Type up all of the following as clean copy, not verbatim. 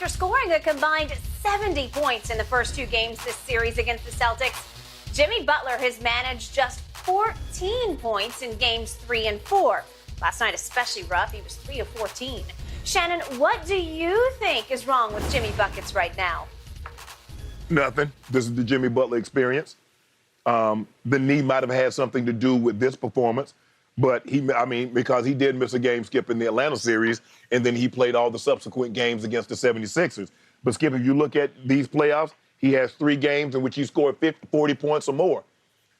After scoring a combined 70 points in the first two games this series against the Celtics, Jimmy Butler has managed just 14 points in games 3 and 4. Last night especially rough. He was 3 of 14. Shannon, what do you think is wrong with Jimmy Buckets right now? Nothing. This is the Jimmy Butler experience. The knee might have had something to do with this performance, but because he did miss a game, Skip, in the Atlanta series, and then he played all the subsequent games against the 76ers. But, Skip, if you look at these playoffs, he has 3 games in which he scored 40 points or more.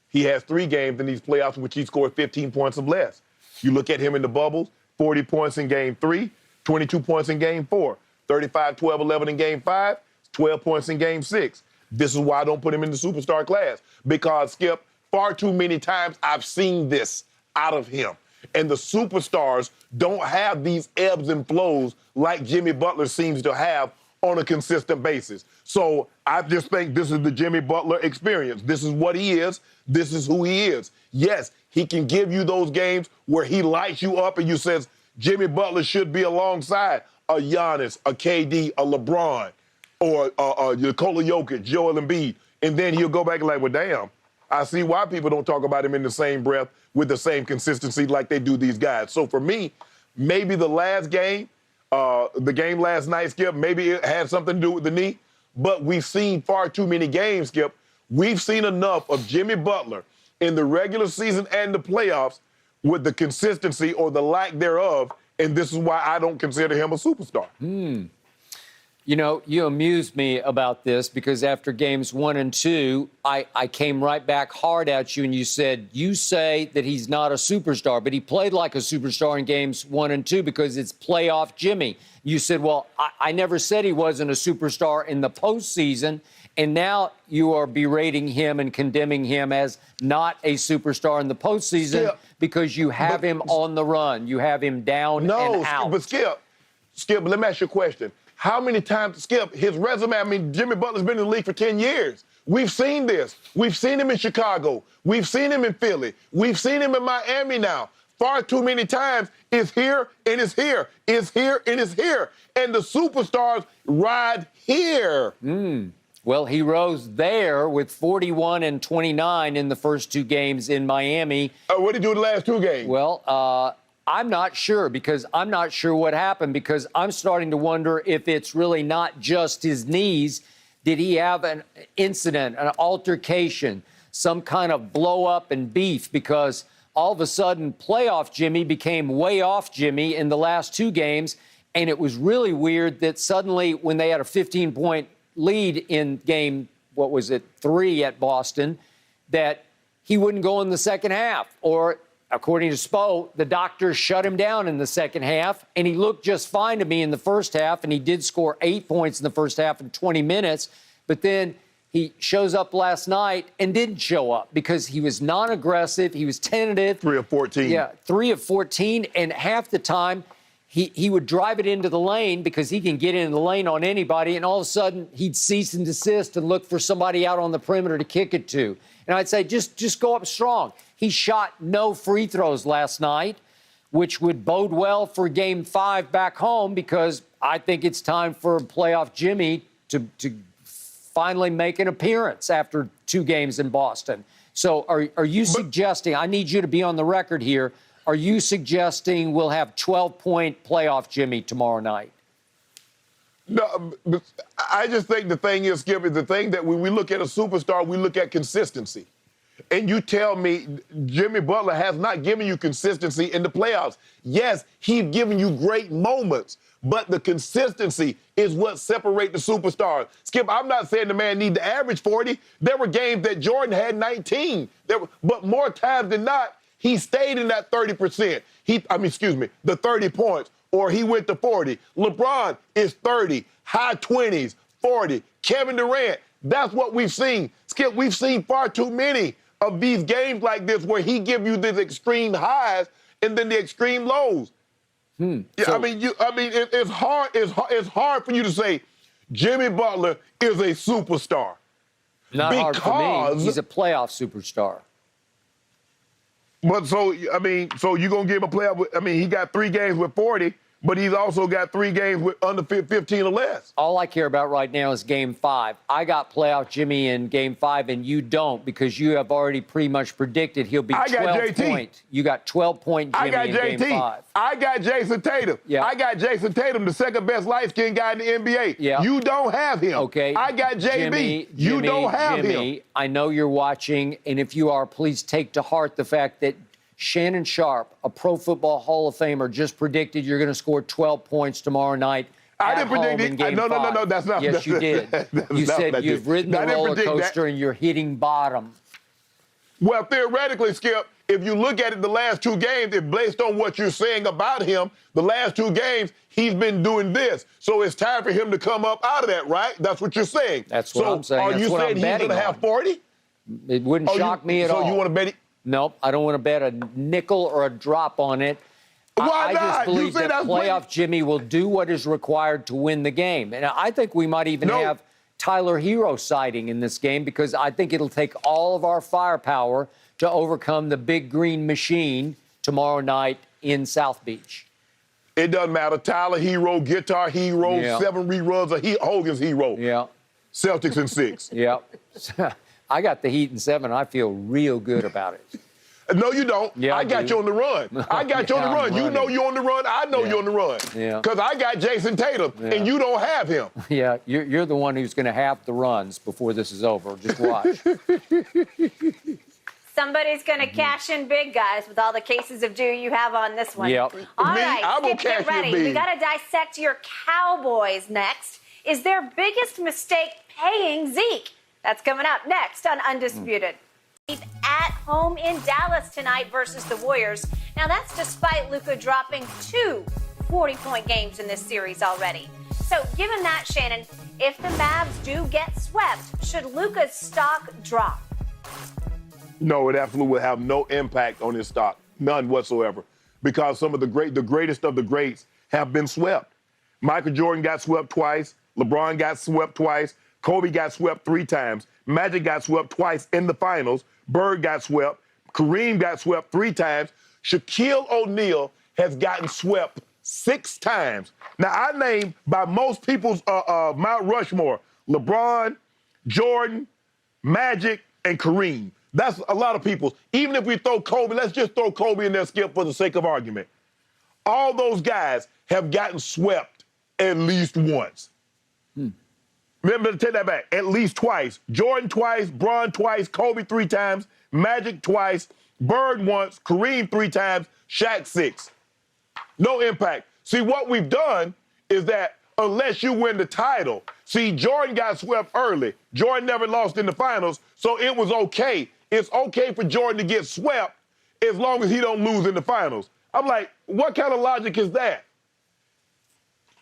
He has 3 games in these playoffs in which he scored 15 points or less. You look at him in the bubbles, 40 points in game 3, 22 points in game 4, 35, 12, 11 in game 5, 12 points in game 6. This is why I don't put him in the superstar class, because, Skip, far too many times I've seen this out of him. And the superstars don't have these ebbs and flows like Jimmy Butler seems to have on a consistent basis. So I just think this is the Jimmy Butler experience. This is what he is. This is who he is. Yes, he can give you those games where he lights you up and you says, Jimmy Butler should be alongside a Giannis, a KD, a LeBron, or Nikola Jokic, Joel Embiid. And then he'll go back and like, well, damn, I see why people don't talk about him in the same breath with the same consistency like they do these guys. So for me, maybe the last game, the game last night, Skip, maybe it had something to do with the knee, but we've seen far too many games, Skip. We've seen enough of Jimmy Butler in the regular season and the playoffs with the consistency or the lack thereof, and this is why I don't consider him a superstar. You know, you amused me about this because after games 1 and 2, I came right back hard at you and you said, you say that he's not a superstar, but he played like a superstar in games 1 and 2 because it's playoff Jimmy. You said, well, I never said he wasn't a superstar in the postseason, and now you are berating him and condemning him as not a superstar in the postseason because you have him on the run. You have him down and out. But Skip, let me ask you a question. How many times, Skip, his resume, Jimmy Butler's been in the league for 10 years. We've seen this. We've seen him in Chicago. We've seen him in Philly. We've seen him in Miami now. Far too many times, it's here and it's here. It's here and it's here. And the superstars ride here. Well, he rose there with 41 and 29 in the first 2 games in Miami. What did he do the last 2 games? Well, I'm not sure because I'm not sure what happened because I'm starting to wonder if it's really not just his knees. Did he have an incident, an altercation, some kind of blow up and beef? Because all of a sudden, playoff Jimmy became way off Jimmy in the last 2 games. And it was really weird that suddenly when they had a 15-point lead in game, 3 at Boston, that he wouldn't go in the second half. Or according to Spo, the doctors shut him down in the second half, and he looked just fine to me in the first half, and he did score 8 points in the first half in 20 minutes. But then he shows up last night and didn't show up because he was non-aggressive. He was tentative. 3 of 14. Yeah, 3 of 14, and half the time he would drive it into the lane because he can get into the lane on anybody, and all of a sudden he'd cease and desist and look for somebody out on the perimeter to kick it to. And I'd say, just go up strong. He shot no free throws last night, which would bode well for Game 5 back home because I think it's time for playoff Jimmy to finally make an appearance after 2 games in Boston. So are you suggesting, I need you to be on the record here, are you suggesting we'll have 12-point playoff Jimmy tomorrow night? No, I just think the thing is, Skip, is the thing that when we look at a superstar, we look at consistency. And you tell me Jimmy Butler has not given you consistency in the playoffs. Yes, he's given you great moments, but the consistency is what separates the superstars. Skip, I'm not saying the man need to average 40. There were games that Jordan had 19. But more times than not, he stayed in that 30%. The 30 points, or he went to 40. LeBron is 30, high 20s, 40. Kevin Durant, that's what we've seen. Skip, we've seen far too many of these games like this where he give you these extreme highs and then the extreme lows. Yeah, So- it's hard. It's hard for you to say Jimmy Butler is a superstar. Not hard for me. He's a playoff superstar. But so you're gonna give him a playoff? He got 3 games with 40. but he's also got 3 games with under 15 or less. All I care about right now is Game 5. I got playoff Jimmy in Game 5, and you don't because you have already pretty much predicted he'll be 12 point. You got 12-point Jimmy in Game 5. I got Jason Tatum. Yeah. I got Jason Tatum, the second best light-skinned guy in the NBA. Yeah. You don't have him. Okay. I got JB. You don't have him. I know you're watching, and if you are, please take to heart the fact that Shannon Sharp, a Pro Football Hall of Famer, just predicted you're going to score 12 points tomorrow night. I didn't predict it. No, that's not. Yes, you did. You said you've ridden the roller coaster and you're hitting bottom. Well, theoretically, Skip, if you look at it the last 2 games, if based on what you're saying about him, the last 2 games, he's been doing this. So it's time for him to come up out of that, right? That's what you're saying. That's what I'm saying. Are you saying he's going to have 40? It wouldn't shock me at all. So you want to bet it? Nope, I don't want to bet a nickel or a drop on it. Why not? I just believe that playoff Jimmy will do what is required to win the game. And I think we might even have Tyler Hero sighting in this game because I think it'll take all of our firepower to overcome the big green machine tomorrow night in South Beach. It doesn't matter. Tyler Hero, Guitar Hero, 7 reruns of Hogan's Hero. Yeah. Celtics in 6. Yeah. I got the Heat in 7. I feel real good about it. No, you don't. Yeah, I got you on the run. I got you on the run. You know you're on the run. I know you're on the run. Yeah. Because I got Jason Tatum, and you don't have him. Yeah, you're the one who's going to have the runs before this is over. Just watch. Somebody's going to cash in big, guys, with all the cases of due you have on this one. Yep. All right, I will Skip, get cash in ready. big. We got to dissect your Cowboys next. Is their biggest mistake paying Zeke? That's coming up next on Undisputed. At home in Dallas tonight versus the Warriors. Now, that's despite Luka dropping 2 40-point games in this series already. So, given that, Shannon, if the Mavs do get swept, should Luka's stock drop? No, it absolutely will have no impact on his stock, none whatsoever, because some of the greatest of the greats have been swept. Michael Jordan got swept twice. LeBron got swept twice. Kobe got swept 3 times. Magic got swept twice in the finals. Bird got swept. Kareem got swept 3 times. Shaquille O'Neal has gotten swept 6 times. Now, I named by most people's Mount Rushmore, LeBron, Jordan, Magic, and Kareem. That's a lot of people's. Even if we throw Kobe, let's just throw Kobe in there, Skip, for the sake of argument. All those guys have gotten swept at least once. Remember to take that back. At least twice. Jordan twice, Bron twice, Kobe 3 times, Magic twice, Bird once, Kareem 3 times, Shaq 6. No impact. See, what we've done is that unless you win the title, see, Jordan got swept early. Jordan never lost in the finals, so it was okay. It's okay for Jordan to get swept as long as he don't lose in the finals. I'm like, what kind of logic is that?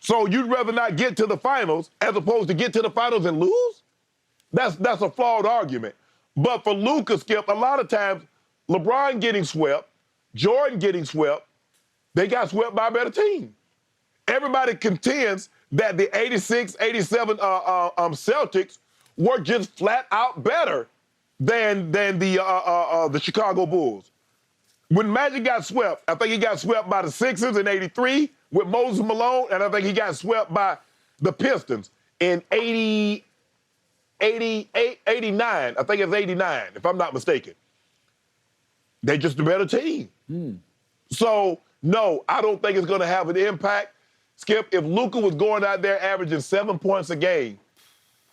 So you'd rather not get to the finals as opposed to get to the finals and lose? That's a flawed argument. But for Luka, Skip, a lot of times, LeBron getting swept, Jordan getting swept, they got swept by a better team. Everybody contends that the 86, 87 Celtics were just flat out better than the Chicago Bulls. When Magic got swept, I think he got swept by the Sixers in 83 with Moses Malone, and I think he got swept by the Pistons in 89. I think it's 89, if I'm not mistaken. They're just a better team. So, no, I don't think it's going to have an impact. Skip, if Luka was going out there averaging 7 points a game,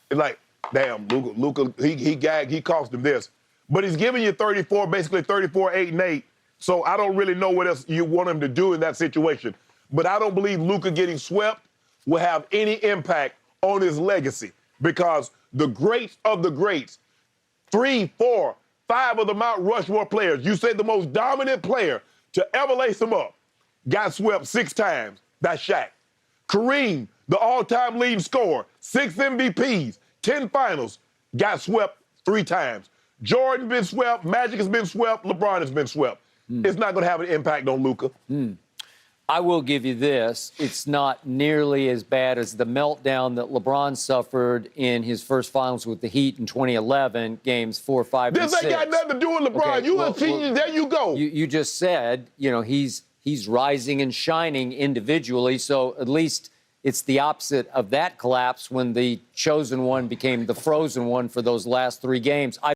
it's like, damn, Luka, he cost him this. But he's giving you 34, basically 34, 8, and 8. So I don't really know what else you want him to do in that situation. But I don't believe Luka getting swept will have any impact on his legacy because the greats of the greats, 3, 4, 5 of the Mount Rushmore players, you said the most dominant player to ever lace them up, got swept 6 times. That's Shaq. Kareem, the all-time leading scorer, 6 MVPs, 10 finals, got swept 3 times. Jordan been swept, Magic has been swept, LeBron has been swept. It's not going to have an impact on Luka. I will give you this. It's not nearly as bad as the meltdown that LeBron suffered in his first finals with the Heat in 2011, games 4, 5, and 6. This ain't got nothing to do with LeBron. Okay, There you go. You just said, you know, he's he's rising and shining individually. So at least it's the opposite of that collapse when the chosen one became the frozen one for those last 3 games.